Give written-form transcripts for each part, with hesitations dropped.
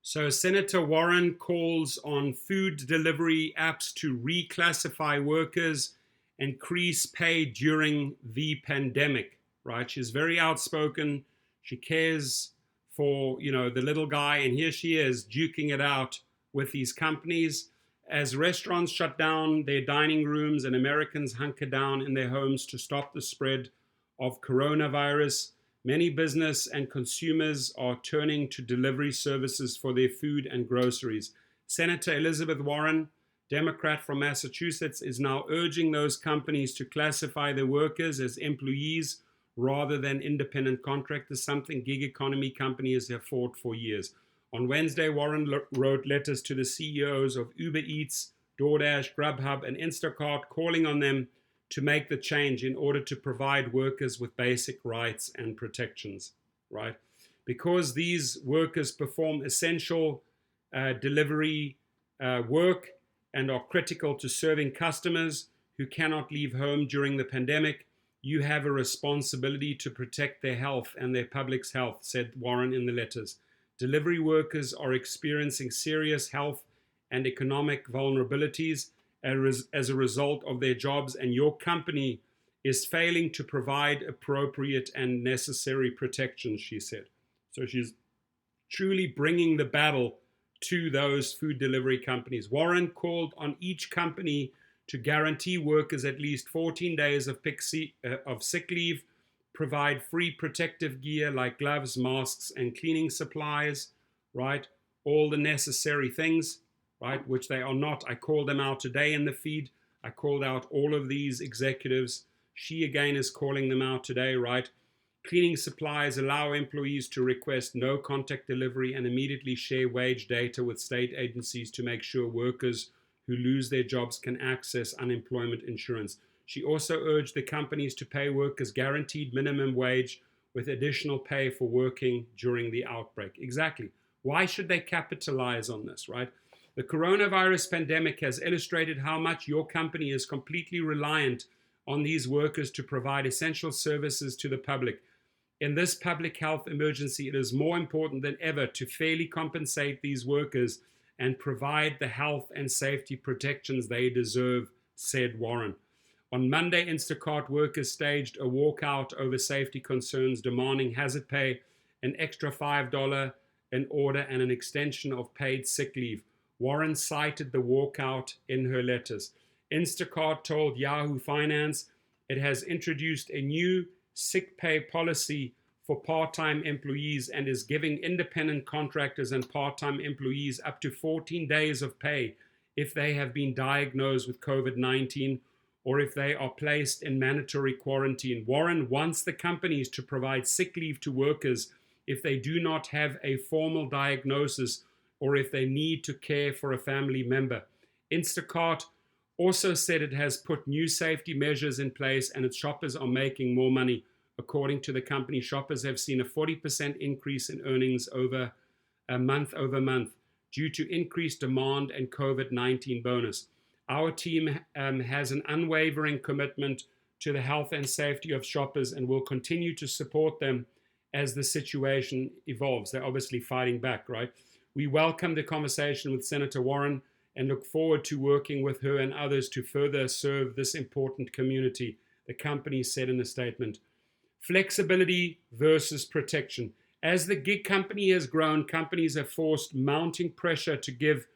So Senator Warren calls on food delivery apps to reclassify workers, increase pay during the pandemic, right? She's very outspoken. She cares for, the little guy, and here she is duking it out with these companies. As restaurants shut down their dining rooms and Americans hunker down in their homes to stop the spread of coronavirus, many business and consumers are turning to delivery services for their food and groceries. Senator Elizabeth Warren, Democrat from Massachusetts, is now urging those companies to classify their workers as employees rather than independent contractors, something gig economy companies have fought for years. On Wednesday, Warren wrote letters to the CEOs of Uber Eats, DoorDash, Grubhub, and Instacart, calling on them to make the change in order to provide workers with basic rights and protections, right? Because these workers perform essential delivery work and are critical to serving customers who cannot leave home during the pandemic, you have a responsibility to protect their health and their public's health, said Warren in the letters. Delivery workers are experiencing serious health and economic vulnerabilities as a result of their jobs, and your company is failing to provide appropriate and necessary protections, she said. So she's truly bringing the battle to those food delivery companies. Warren called on each company to guarantee workers at least 14 days of sick leave, provide free protective gear like gloves, masks, and cleaning supplies, right? All the necessary things, right? Which they are not. I called them out today in the feed. I called out all of these executives. She again is calling them out today, right? Cleaning supplies allow employees to request no contact delivery and immediately share wage data with state agencies to make sure workers who lose their jobs can access unemployment insurance. She also urged the companies to pay workers guaranteed minimum wage with additional pay for working during the outbreak. Exactly. Why should they capitalize on this, right? The coronavirus pandemic has illustrated how much your company is completely reliant on these workers to provide essential services to the public. In this public health emergency, it is more important than ever to fairly compensate these workers and provide the health and safety protections they deserve, said Warren. On Monday, Instacart workers staged a walkout over safety concerns, demanding hazard pay, an extra $5 an order, and an extension of paid sick leave. Warren cited the walkout in her letters. Instacart told Yahoo Finance it has introduced a new sick pay policy for part-time employees and is giving independent contractors and part-time employees up to 14 days of pay if they have been diagnosed with COVID-19 or if they are placed in mandatory quarantine. Warren wants the companies to provide sick leave to workers if they do not have a formal diagnosis or if they need to care for a family member. Instacart also said it has put new safety measures in place and its shoppers are making more money. According to the company, shoppers have seen a 40% increase in earnings over month due to increased demand and COVID-19 bonus. Our team has an unwavering commitment to the health and safety of shoppers and will continue to support them as the situation evolves. They're obviously fighting back, right? We welcome the conversation with Senator Warren and look forward to working with her and others to further serve this important community, the company said in a statement. Flexibility versus protection. As the gig company has grown, companies have forced mounting pressure to give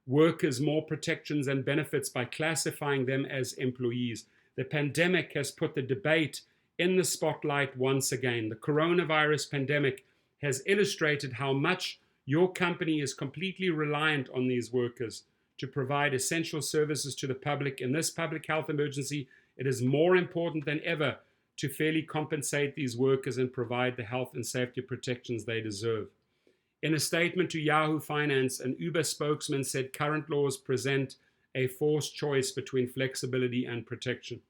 workers more protections and benefits by classifying them as employees. The pandemic has put the debate in the spotlight once again. The coronavirus pandemic has illustrated how much your company is completely reliant on these workers to provide essential services to the public. In this public health emergency, it is more important than ever to fairly compensate these workers and provide the health and safety protections they deserve. In a statement to Yahoo Finance, an Uber spokesman said current laws present a forced choice between flexibility and protection.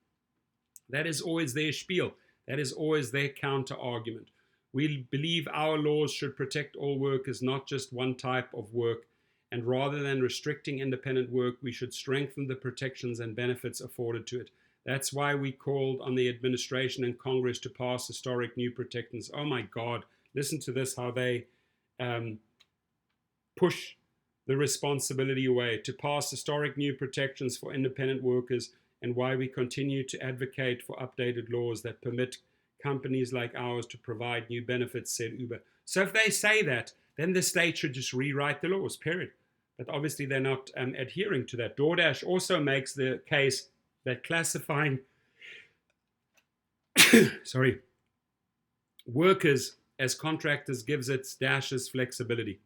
That is always their spiel. That is always their counter argument. We believe our laws should protect all workers, not just one type of work. And rather than restricting independent work, we should strengthen the protections and benefits afforded to it. That's why we called on the administration and Congress to pass historic new protections. Oh my God, listen to this, how they push the responsibility away, to pass historic new protections for independent workers, and why we continue to advocate for updated laws that permit companies like ours to provide new benefits, said Uber. So if they say that, then the state should just rewrite the laws, period. But obviously they're not adhering to that. DoorDash also makes the case that classifying workers as contractors gives its Dashers flexibility.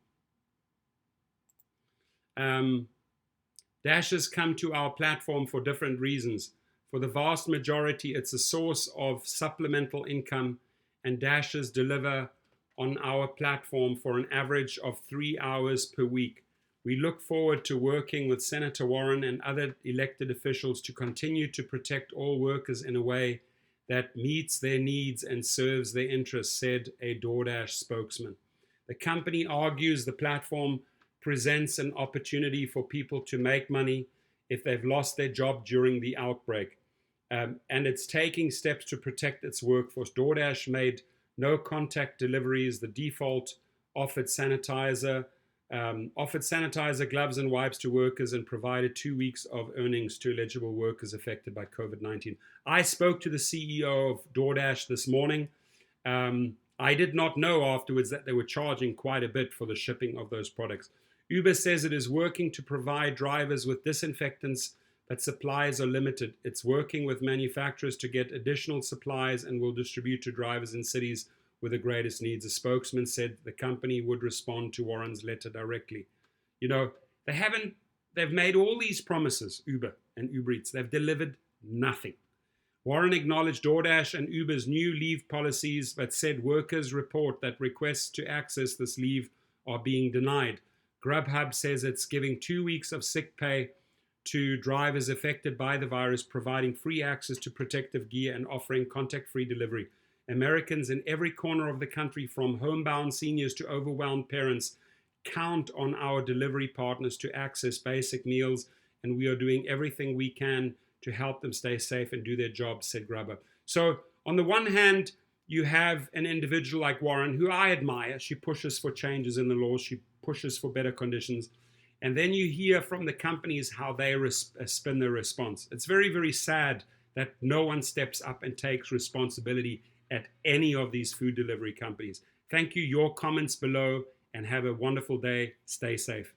Dashers come to our platform for different reasons. For the vast majority, it's a source of supplemental income, and Dashers deliver on our platform for an average of 3 hours per week. We look forward to working with Senator Warren and other elected officials to continue to protect all workers in a way that meets their needs and serves their interests, said a DoorDash spokesman. The company argues the platform presents an opportunity for people to make money if they've lost their job during the outbreak. And it's taking steps to protect its workforce. DoorDash made no contact deliveries. The default offered sanitizer, gloves, and wipes to workers, and provided 2 weeks of earnings to eligible workers affected by COVID-19. I spoke to the CEO of DoorDash this morning. I did not know afterwards that they were charging quite a bit for the shipping of those products. Uber says it is working to provide drivers with disinfectants, but supplies are limited. It's working with manufacturers to get additional supplies and will distribute to drivers in cities with the greatest needs. A spokesman said the company would respond to Warren's letter directly. You know, they've made all these promises, Uber and Uber Eats. They've delivered nothing. Warren acknowledged DoorDash and Uber's new leave policies, but said workers report that requests to access this leave are being denied. Grubhub says it's giving 2 weeks of sick pay to drivers affected by the virus, providing free access to protective gear and offering contact-free delivery. Americans in every corner of the country, from homebound seniors to overwhelmed parents, count on our delivery partners to access basic meals, and we are doing everything we can to help them stay safe and do their jobs, said Grubhub. So on the one hand, you have an individual like Warren, who I admire. She pushes for changes in the laws. She pushes for better conditions. And then you hear from the companies how they spin their response. It's very, very sad that no one steps up and takes responsibility at any of these food delivery companies. Thank you. Your comments below, and have a wonderful day. Stay safe.